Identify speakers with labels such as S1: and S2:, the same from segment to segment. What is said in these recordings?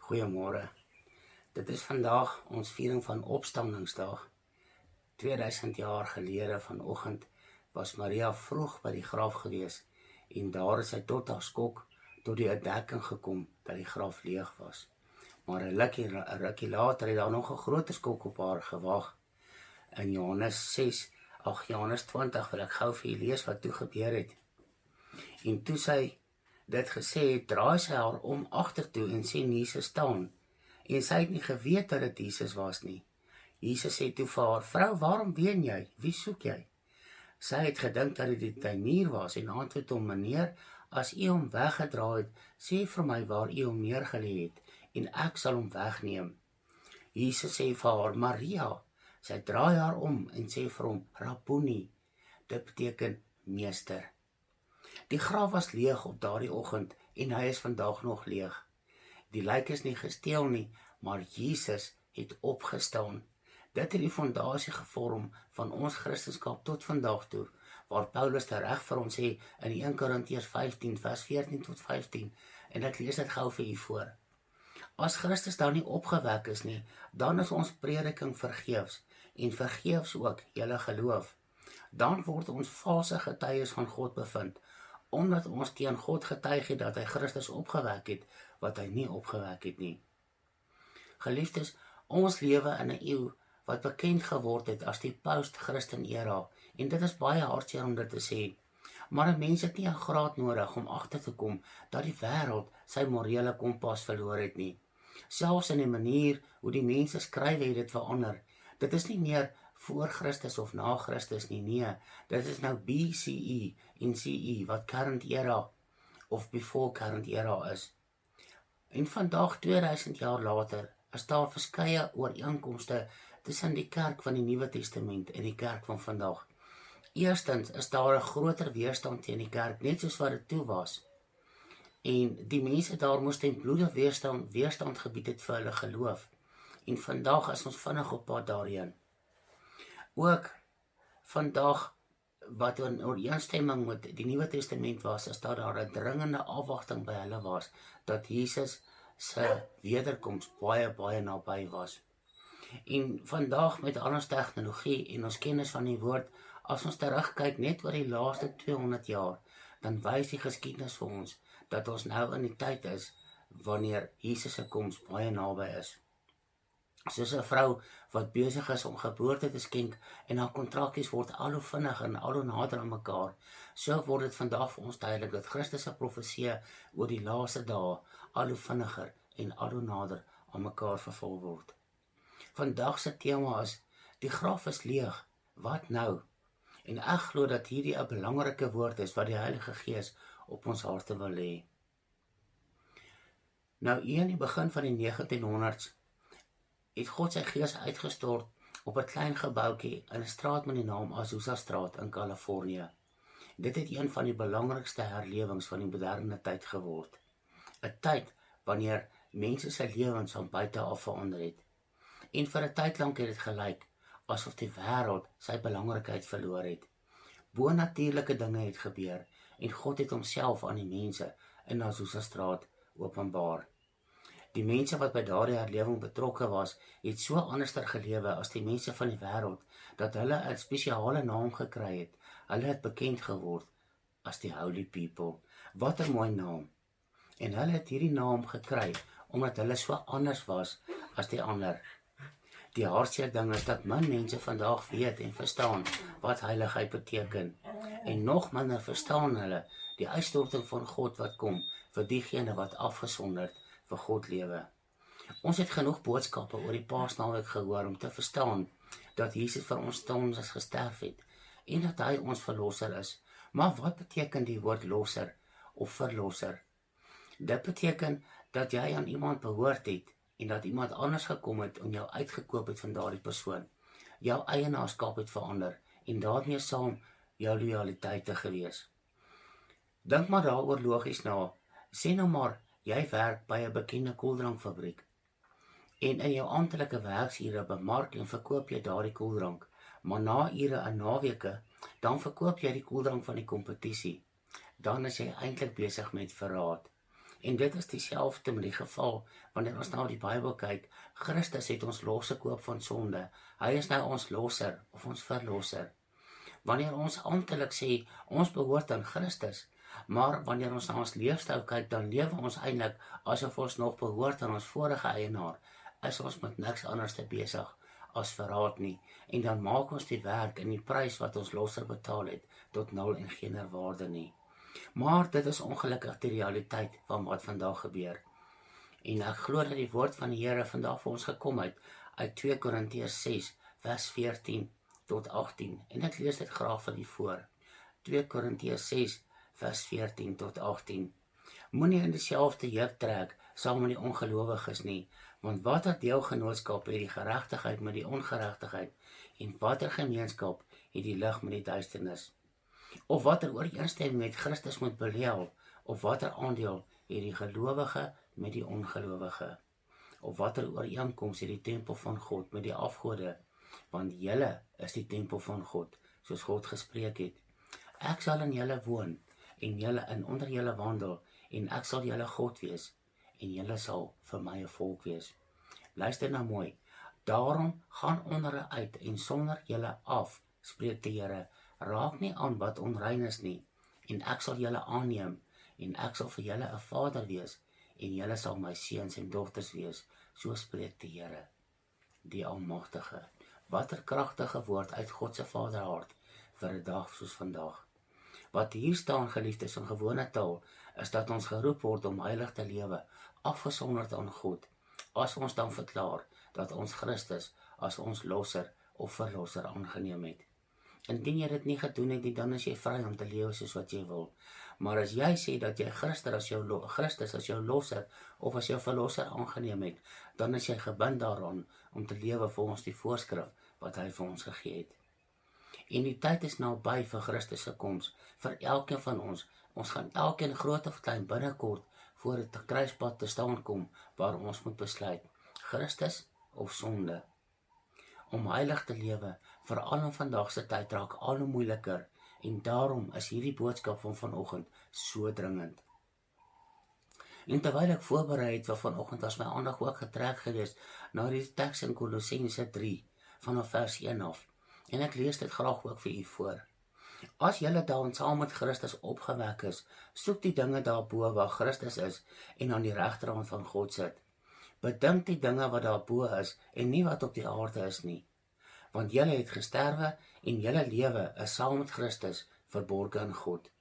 S1: Goeiemôre. Dit is vandag ons viering van Opstandingsdag. 2000 jaar gelede vanoggend was Maria vroeg by die graf gewees en daar is sy tot haar skok tot die ontdekking gekom dat die graf leeg was. Maar 'n rukkie later het daar nog 'n groter skok op haar gewag. In Johannes 20 wil ek gou vir julle lees wat toe gebeur het. En toe sy dit gesê het, draai sy haar om agtertoe en sien Jesus staan. En sy het nie geweet dat dit Jesus was nie. Jesus sê toe vir haar, vrou, waarom ween jy? Wie soek jy? Sy het gedink dat dit die tuinier was en antwoord hom, meneer, as u hom weggedraai het, sê vir my waar u hom neergelê het en ek sal hom wegneem. Jesus sê vir haar, Maria. Sy draai haar om en sê vir hom, Rabboni. Dit beteken meester. Die graf was leeg op daardie oggend en hy is vandag nog leeg. Die lijk is nie gesteel nie, maar Jesus het opgestaan. Dit het die fondasie gevorm van ons Christendom tot vandag toe, waar Paulus reg vir ons sê in 1 Korintiërs 15 vers 14 tot 15, en ek lees dit gou vir u voor. As Christus dan nie opgewek is nie, dan is ons prediking vergeefs en vergeefs ook julle geloof. Dan word ons valse getuies van God bevind, omdat ons teen God getuig het dat hy Christus opgewek het, wat hy nie opgewek het nie. Geliefdes, ons lewe in 'n eeu wat bekend geword het as die post-Christen era, en dit is baie hartseer om dit te sê, maar 'n mens het nie 'n graad nodig om agter te kom dat die wêreld sy morele kompas verloor het nie. Selfs in die manier hoe die mense skryf het dit verander. Dit is nie meer voor Christus of na Christus nie, nee, dit is nou BCE en CE, wat current era of before current era is. En vandag, 2000 jaar later, is daar verskeie ooreenkomste tussen die kerk van die Nuwe Testament en die kerk van vandag. Eerstens is daar 'n groter weerstand teen die kerk, net soos wat dit toe was. En die mense daar moes ten bloede weerstand gebied het vir hulle geloof. En vandag is ons vinnig op pad daarheen. Ook vandag, wat in ooreenstemming met die Nuwe Testament was, is dat daar 'n dringende afwagting by hulle was, dat Jesus se wederkoms baie naby was. En vandag met al ons tegnologie en ons kennis van die woord, as ons terugkyk net oor die laaste 200 jaar, dan wys die geskiedenis vir ons, dat ons nou in die tyd is, wanneer Jesus se koms baie naby is. Soos 'n vrou wat besig is om geboorte te skenk en haar kontrakkies word al hoe vinniger en al hoe nader aan mekaar, so word dit vandag vir ons duidelik dat Christus se profeseë oor die laaste dae al hoe vinniger en al hoe nader aan mekaar vervul word. Vandag se tema is, die graf is leeg, wat nou? En ek glo dat hierdie 'n belangrike woord is wat die Heilige Gees op ons harte wil lê. Nou, in die begin van die 1900s het God sy gees uitgestort op 'n klein gebouetjie in 'n straat met die naam Azusa Straat in Kalifornië. Dit het een van die belangrikste herlewings van die moderne tyd geword. 'n Tyd wanneer mense se lewens van buite af verander het. En vir 'n tyd lank het dit gelyk asof die wêreld sy belangrikheid verloor het. Bonatuurlike dinge het gebeur en God het homself aan die mense in Azusa Straat openbaar. Die mense wat by daardie herlewing betrokke was, het so anderster gelewe as die mense van die wêreld, dat hulle 'n spesiale naam gekry het. Hulle het bekend geword as die Holy People. Wat 'n mooi naam. En hulle het hierdie naam gekry, omdat hulle so anders was as die ander. Die hartseer ding is dat min mense vandag weet en verstaan wat heiligheid beteken. En nog minder verstaan hulle die uitstorting van God wat kom vir diegene wat afgesonderd vir God lewe. Ons het genoeg boodskappe oor die Paasnaweek gehoor om te verstaan dat Jesus vir ons sondes gesterf het en dat hy ons verlosser is. Maar wat beteken die woord losser of verlosser? Dit beteken dat jy aan iemand behoort het en dat iemand anders gekom het en jou uitgekoop het van daardie persoon. Jou eienaarskap het verander en daarmee saam jou loyaliteite gewees. Dink maar daaroor logies na. Sê nou maar, jy werk by 'n bekende koeldrankfabriek en in jou amptelike werksure bemark en verkoop jy daardie koeldrank, maar na ure en naweke, dan verkoop jy die koeldrank van die kompetisie. Dan is jy eintlik besig met verraad. En dit is dieselfde met die geval, wanneer ons nou die Bybel kyk, Christus het ons losgekoop van sonde. Hy is nou ons losser, of ons verlosser. Wanneer ons amptelik sê, ons behoort aan Christus, maar wanneer ons na ons leefstyl kyk, dan lewe ons eintlik asof ons nog behoort aan ons vorige eienaar, is ons met niks anders te besig as verraad nie, en dan maak ons die werk en die prys wat ons losser betaal het, tot nul en geen waarde nie. Maar dit is ongelukkig die realiteit van wat vandag gebeur. En ek glo dat die woord van die Here vandag vir ons gekom het, uit 2 Korintiërs 6, vers 14 tot 18, en ek lees dit graag vir u voor. 2 Korintiërs 6, vers 14 tot 18. Moenie in dieselfde juk trek saam met die ongelowiges nie, want watter deelgenootskap het die geregtigheid met die ongeregtigheid, en watter gemeenskap het die lig met die duisternis? Of watter ooreenstemming met Christus met Belial, of watter aandeel het die gelowige met die ongelowige? Of watter ooreenkoms het die tempel van God met die afgode? Want julle is die tempel van God, soos God gespreek het. Ek sal in julle woon, en julle in onder julle wandel, en ek sal julle God wees, en julle sal vir my 'n volk wees. Luister nou mooi. Daarom gaan onder hulle uit, en sonder julle af, spreek die Here. Raak nie aan wat onrein is nie, en ek sal julle aanneem, en ek sal vir julle 'n vader wees, en julle sal my seuns en dogters wees, so spreek die Here, die Almagtige. Watter kragtige woord uit God se Vaderhart vir 'n dag soos vandag. Wat hier staan, geliefdes, in gewone taal, is dat ons geroep word om heilig te lewe, afgesonderd aan God, as ons dan verklaar dat ons Christus as ons losser of verlosser aangeneem het. Indien jy dit nie gedoen het nie, dan is jy vry om te lewe soos wat jy wil. Maar as jy sê dat jy Christus as jou losser of as jou verlosser aangeneem het, dan is jy gebind daaraan om te lewe volgens die voorskrif wat hy vir ons gegee het. En die tyd is naby vir Christus se koms, vir elkeen van ons. Ons gaan elkeen groot of klein binnekort voor het kruispad te staan kom, waar ons moet besluit, Christus of sonde. Om heilig te lewe, veral in vandag se tyd, raak al hoe moeiliker, en daarom is hierdie boodskap van vanoggend so dringend. En terwyl ek voorberei het vir vanoggend, was my aandag ook getrek gewees na die teks in Kolossense 3, vanaf vers 1 af, en ek lees dit graag ook vir u voor. As julle dan saam met Christus opgewek is, soek die dinge daarbo waar Christus is en aan die regterhand van God sit. Bedink die dinge wat daarbo is en nie wat op die aarde is nie. Want julle het gesterwe en julle lewe is saam met Christus verborge in God.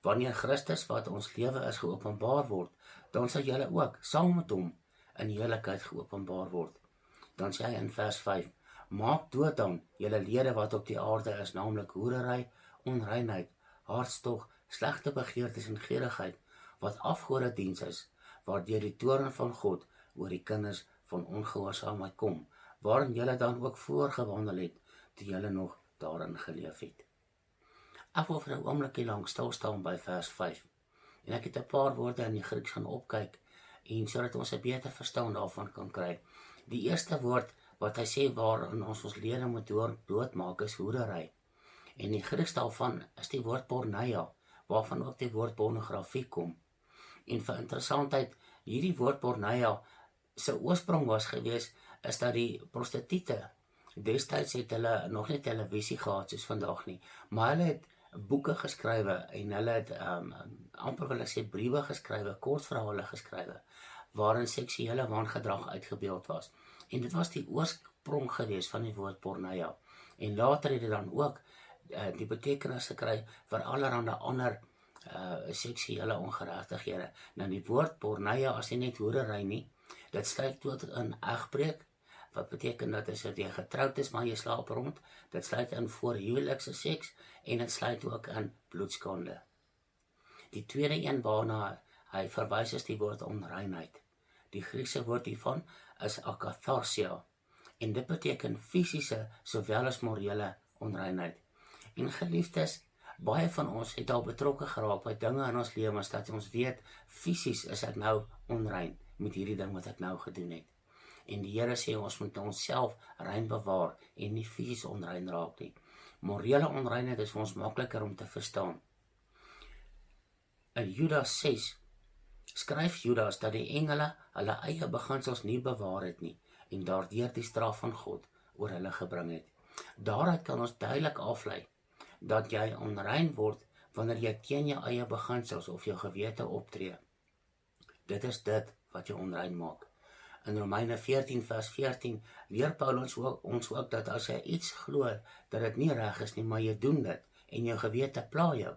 S1: Wanneer Christus wat ons lewe is geopenbaar word, dan sal julle ook saam met hom in heerlikheid geopenbaar word. Dan sê hy in vers 5, maak dood dan julle lede wat op die aarde is, naamlik hoerery, onreinheid, hartstog, slegte begeertes en gierigheid, wat afgodediens is, waardeur die toorn van God oor die kinders van ongehoorsaamheid kom, waarin julle dan ook voorgewandel het, toe julle nog daarin geleef het. Ek wil vir 'n oombliekie lank stilstaan by vers 5, en ek het 'n paar woorde in die Grieks gaan opkyk, en sodat ons 'n beter verstaan daarvan kan kry. Die eerste woord wat hy sê waarin ons lede moet doodmaak is hoerery. En die Grieks daarvan is die woord porneia, waarvan ook die woord pornografie kom. En vir interessantheid, hierdie woord porneia se oorsprong was gewees, is dat die prostituie, destyds het hulle nog nie televisie gehad soos vandag nie, maar hulle het boeke geskrywe, en hulle het amper wil ek sê briewe geskrywe, kortverhale geskrywe, waarin seksuele wangedrag uitgebeeld was. En dit was die oorsprong gewees van die woord porneia. En later het dit dan ook die betekenis gekry vir allerhande ander seksuele ongeregtighede. Nou die woord porneia as nie net hoerery nie, dit sluit ook in egbreek, wat beteken dat as jy getroud is, maar jy slaap rond, dit sluit in voorhuwelikse seks, en dit sluit ook in bloedskande. Die tweede een waarna hy verwys is die woord onreinheid. Die Griekse woord hiervan is akatharsia, en dit beteken fisiese sowel as morele onreinheid. En geliefdes, baie van ons het al betrokke geraak by dinge in ons lewens, dat ons weet, fisies is ek nou onrein met hierdie ding wat ek nou gedoen het. En die Here sê ons moet onsself rein bewaar en nie fisies onrein raak nie. Morele onreinheid is vir ons makliker om te verstaan. In Judas 6 skryf Judas dat die engele hulle eie beginsels nie bewaar het nie en daardeur die straf van God oor hulle gebring het. Daaruit kan ons duidelik aflei dat jy onrein word wanneer jy teen jou eie beginsels of jou gewete optree. Dit is dit wat jou onrein maak. In Romeine 14 vers 14 leer Paulus ons ook dat as jy iets glo dat dit nie reg is nie, maar jy doen dit en jou gewete pla jou,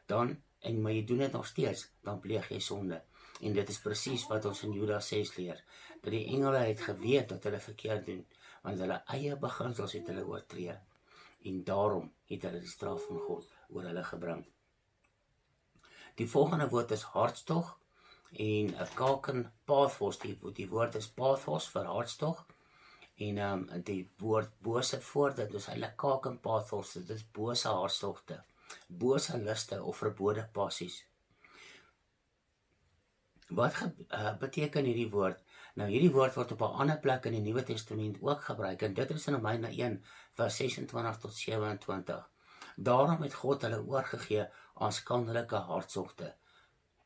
S1: maar jy doen dit nog steeds, dan pleeg jy sonde. En dit is presies wat ons in Judas 6 leer, dat die engele het geweet dat hulle verkeerd doen, want hulle eie beginsels het hulle oortree, en daarom het hulle die straf van God oor hulle gebring. Die volgende woord is hartstog, en 'n kaken pathos, die woord is pathos vir hartstog, en die woord bose voor dit is eintlik kaken pathos, dit is bose hartstogte, bose liste of verbode passies. Wat beteken hierdie woord? Nou hierdie woord word op 'n ander plek in die Nuwe Testament ook gebruik, en dit is in Romeine 1 vers 26 tot 27. Daarom het God hulle oorgegee aan skandelike hartstogte.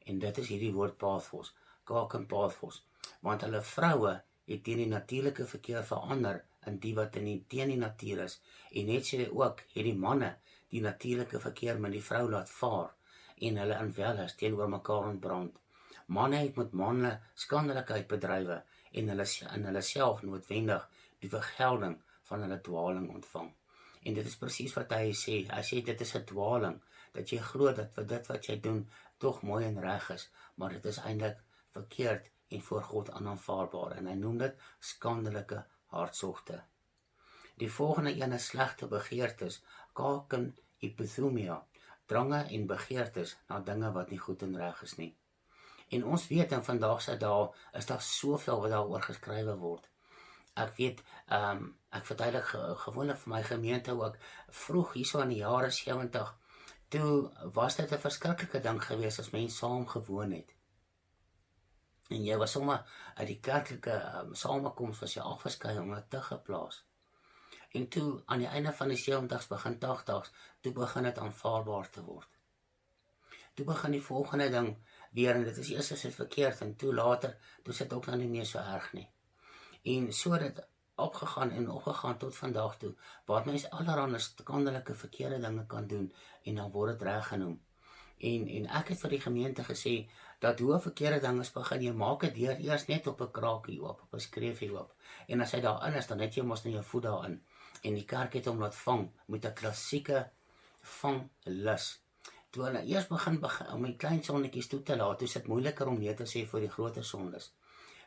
S1: En dit is hierdie woord pathos, kaken pathos, want hulle vroue het teen die natuurlike verkeer verander in die wat teen die natuur is, en net so ook het die manne die natuurlike verkeer met die vrou laat vaar, en hulle in welis teenoor mekaar ontbrand. Manne het met manne skandelikheid bedrywe, en hulle self noodwendig die vergelding van hulle dwaling ontvang. En dit is presies wat hy sê dit is 'n dwaling, dat jy glo dat dit wat jy doen tog mooi en reg is, maar dit is eintlik verkeerd en voor God onaanvaarbaar, en hy noem dit skandelike hartstogte. Die volgende een is slegte begeertes, kaken epithumia, drange en begeertes na dinge wat nie goed en reg is nie. En ons weet in vandag se dae is daar soveel wat daaroor geskrywe word. Ek weet, ek verduidelik gewoonlik vir my gemeente ook, vroeg hierso in die jare 70, toe was dit 'n verskriklike ding geweest as mense saam gewoon het. En jy was sommer uit die kerklike samekoms was jy afgeskei om dit te geplaas. En toe aan die einde van die 70s begin 80s, toe begin dit aanvaarbaar te word. Toe begin die volgende ding weer, en dit is eers as dit verkeerd, en toe later, toe sit ook nou nie meer so erg nie. En so het dit opgegaan tot vandag toe, waar mense allerhande skandelike verkeerde dinge kan doen, en dan word dit reg genoem. En ek het vir die gemeente gesê, dat hoe verkeerde dinge begin, jy maak dit deur eers net op 'n kraakie oop, op 'n skreefie oop, en as hy daarin is, dan het jy mos nou jou voet daarin, en die kerk het hom laat vang, met 'n klassieke vanglus. Toe hulle eers begin om die klein sonnetjies toe te laat, toe is dit moeiliker om nee te sê vir die groter sondes.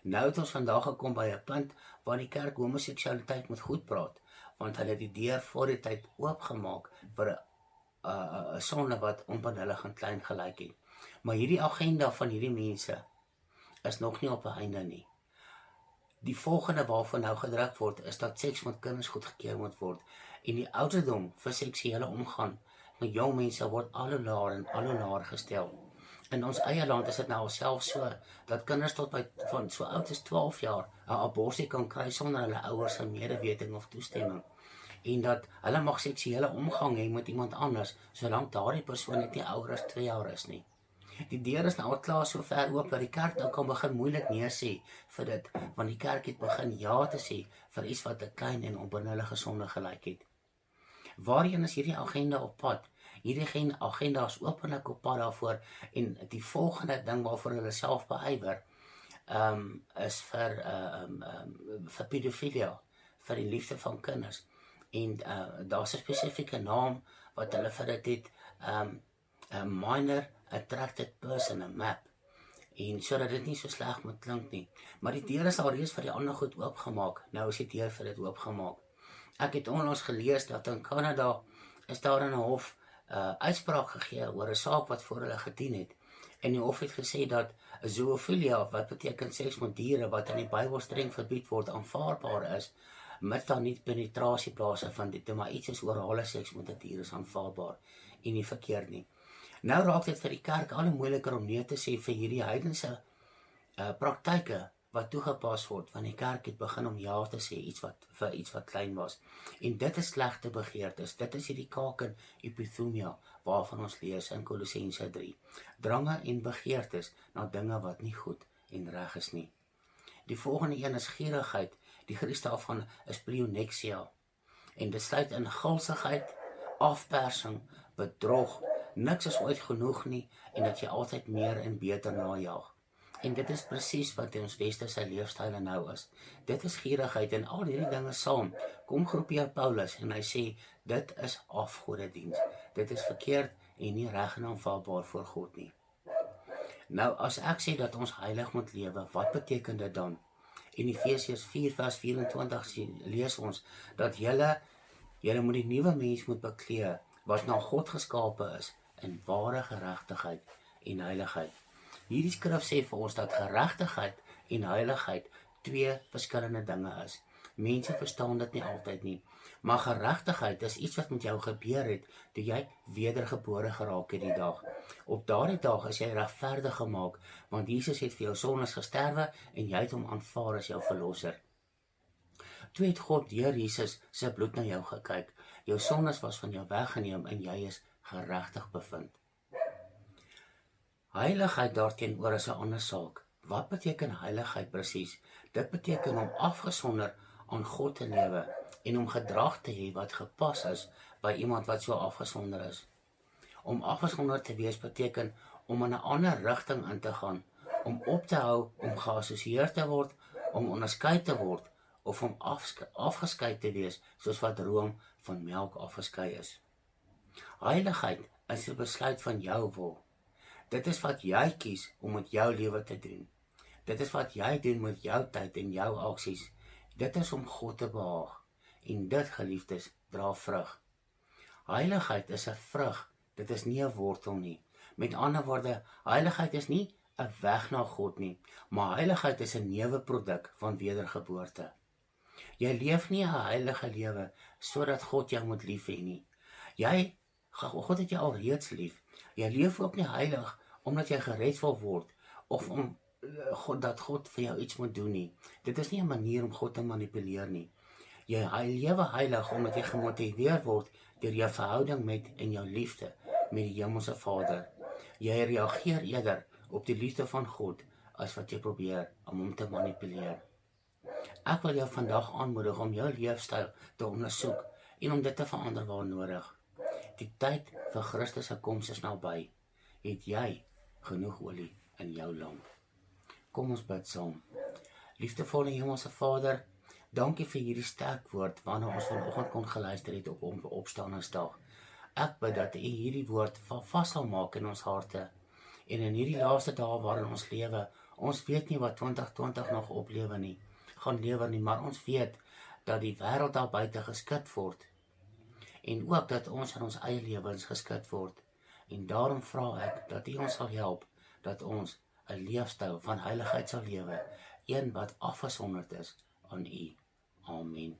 S1: Nou het ons vandag gekom by 'n punt waar die kerk homoseksualiteit moet goed praat, want hulle het die deur voor die tyd oopgemaak vir 'n sonde wat onbenullig en klein gelyk het. Maar hierdie agenda van hierdie mense is nog nie op 'n einde nie. Die volgende waarvan nou gedruk word, is dat seks met kinders goedgekeur moet word, en die ouderdom vir seksuele omgang met jong mense word al hoe laer gestel. In ons eie land is dit nou selfs so, dat kinders tot van so oud as 12 jaar 'n abortus kan kry sonder hulle ouers se medeweting of toestemming, en dat hulle mag seksuele omgang hê met iemand anders, solank daardie persoon net nie ouer as 2 jaar is nie. Die deur is nou al klaar so ver oop dat die kerk nou kan begin moeilik nee sê vir dit, want die kerk het begin ja te sê vir iets wat 'n klein en onbenullige sonde gelyk het. Waarheen is hierdie agenda op pad? Hierdie agenda is openlik op pad daarvoor, en die volgende ding waarvoor hulle self beywer, is vir pedofilia, vir die liefde van kinders. En daar's 'n spesifieke naam wat hulle vir dit het, 'n minor attracted person, 'n MAP. En sodat dit nie so sleg moet klink nie. Maar die deur is al reeds vir die ander goed oopgemaak. Nou is die deur vir dit oopgemaak. Ek het onlangs gelees dat in Kanada is daar in 'n hof uitspraak gegee oor 'n saak wat voor hulle gedien het. En die hof het gesê dat zoofilia, wat beteken seks met diere, wat in die Bybel streng verbied word, aanvaarbaar is, mits daar nie penetrasie plaasvind dit, maar iets is orale seks met 'n dier is aanvaarbaar en nie verkeerd nie. Nou raak dit vir die kerk al hoe moeiliker om nee te sê vir hierdie heidense praktyke wat toegepas word, want die kerk het begin om ja te sê iets wat klein was. En dit is slegte begeertes. Dit is hierdie kaken epithumia waarvan ons lees in Kolossense 3. Drange en begeertes na dinge wat nie goed en reg is nie. Die volgende een is gierigheid. Die Grieks daarvan is pleonexia. En dit sluit in gulsigheid, afpersing, bedrog, niks is ooit genoeg nie en dat jy altyd meer en beter najag. En dit is presies wat ons westerse leefstyle nou is. Dit is gierigheid en al hierdie dinge saam. Kom groepeer Paulus en hy sê, dit is afgodediens. Dit is verkeerd en nie reg en aanvaarbaar voor God nie. Nou, as ek sê dat ons heilig moet lewe, wat beteken dit dan? In Efesiërs 4 vers 24 lees ons, dat julle moet die nuwe mens moet beklee, wat na God geskape is, in ware geregtigheid en heiligheid. Hierdie skrif sê vir ons dat geregtigheid en heiligheid twee verskillende dinge is. Mense verstaan dit nie altyd nie, maar geregtigheid is iets wat met jou gebeur het, toe jy wedergebore geraak het die dag. Op daardie dag is jy regverdig gemaak, want Jesus het vir jou sondes gesterwe en jy het hom aanvaar as jou verlosser. Toe het God deur Jesus sy bloed na jou gekyk, jou sondes was van jou weggeneem en jy is geregtig bevind. Heiligheid daarteenoor is 'n ander saak. Wat beteken heiligheid presies? Dit beteken om afgesonder aan God te lewe en om gedrag te hê wat gepas is by iemand wat so afgesonder is. Om afgesonder te wees beteken om in 'n ander rigting in te gaan, om op te hou, om geassosieer te word, om onderskei te word of om afgeskei te wees soos wat room van melk afgeskei is. Heiligheid is 'n besluit van jou wil. Dit is wat jy kies om met jou lewe te doen. Dit is wat jy doen met jou tyd en jou aksies. Dit is om God te behaag. En dit, geliefdes, dra vrug. Heiligheid is 'n vrug. Dit is nie 'n wortel nie. Met ander woorde, heiligheid is nie 'n weg na God nie, maar heiligheid is 'n neeweproduk van wedergeboorte. Jy leef nie 'n heilige lewe sodat God jou moet lief hê nie. God het jou al reeds lief. Jy leef ook nie heilig omdat jy gered wil word of om dat God vir jou iets moet doen nie. Dit is nie 'n manier om God te manipuleer nie. Jy lewe heilig omdat jy gemotiveer word deur jou verhouding met en jou liefde met die Hemelse Vader. Jy reageer eerder op die liefde van God as wat jy probeer om hom te manipuleer. Ek wil jou vandag aanmoedig om jou leefstyl te ondersoek en om dit te verander waar nodig. Die tyd vir Christus se koms is naby. Het jy genoeg olie in jou lamp? Kom ons bid saam. Liefdevolle Hemelse Vader, dankie vir hierdie sterk woord waarna ons vanoggend kon geluister het op opstandingsdag. Ek bid dat U hierdie woord vas sal maak in ons harte. En in hierdie laaste dae waarin ons lewe, ons weet nie wat 2020 nog gaan lewer nie, maar ons weet dat die wêreld daar buite geskit word. En ook dat ons in ons eie lewens geskit word. En daarom vra ek dat U ons sal help, dat ons 'n leefstyl van heiligheid sal lewe, een wat afgesonderd is aan U. Amen.